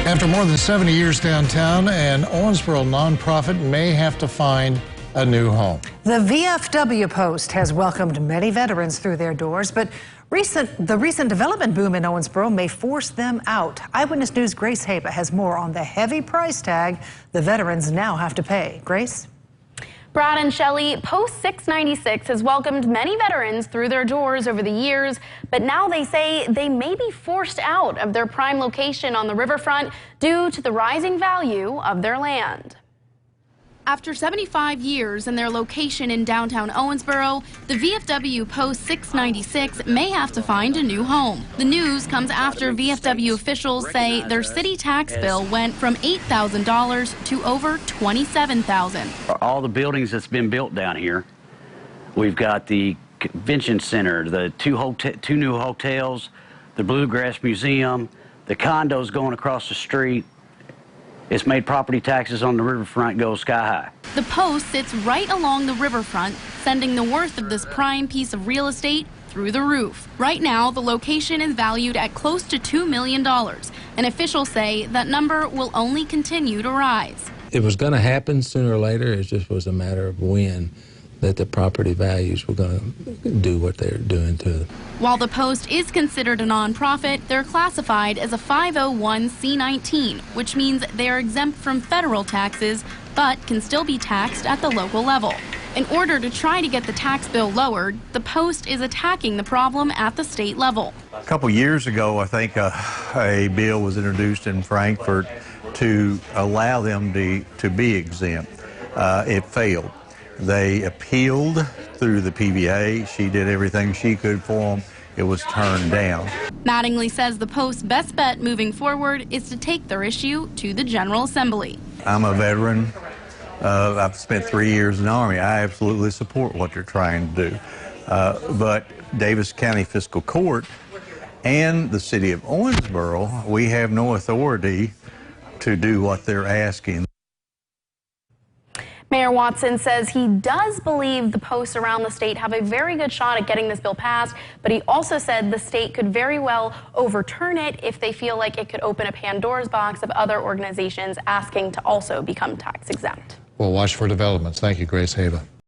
After more than 70 years downtown, an Owensboro nonprofit may have to find a new home. The VFW Post has welcomed many veterans through their doors, but the recent development boom in Owensboro may force them out. Eyewitness News' Grace Haba has more on the heavy price tag the veterans now have to pay. Grace? Brad and Shelley, Post 696 has welcomed many veterans through their doors over the years, but now they say they may be forced out of their prime location on the riverfront due to the rising value of their land. After 75 years in their location in downtown Owensboro, the VFW Post 696 may have to find a new home. The news comes after VFW officials say their city tax bill went from $8,000 to over $27,000. All the buildings that's been built down here, we've got the convention center, the two new hotels, the Bluegrass Museum, the condos going across the street. It's made property taxes on the riverfront go sky high. The Post sits right along the riverfront, sending the worth of this prime piece of real estate through the roof. Right now, the location is valued at close to $2 million, and officials say that number will only continue to rise. It was going to happen sooner or later. It just was a matter of when that the property values were going to do what they're doing to them. While the Post is considered a nonprofit, they're classified as a 501c19, which means they are exempt from federal taxes, but can still be taxed at the local level. In order to try to get the tax bill lowered, the Post is attacking the problem at the state level. A couple years ago, I think a bill was introduced in Frankfort to allow them to be exempt. It failed. They appealed through the PBA. She did everything she could for them. It was turned down. Mattingly says the Post's best bet moving forward is to take their issue to the General Assembly. I'm a veteran. I've spent 3 years in the Army. I absolutely support what they're trying to do. But Davis County Fiscal Court and the city of Owensboro, we have no authority to do what they're asking. Mayor Watson says he does believe the Posts around the state have a very good shot at getting this bill passed, but he also said the state could very well overturn it if they feel like it could open a Pandora's box of other organizations asking to also become tax exempt. We'll watch for developments. Thank you, Grace Haba.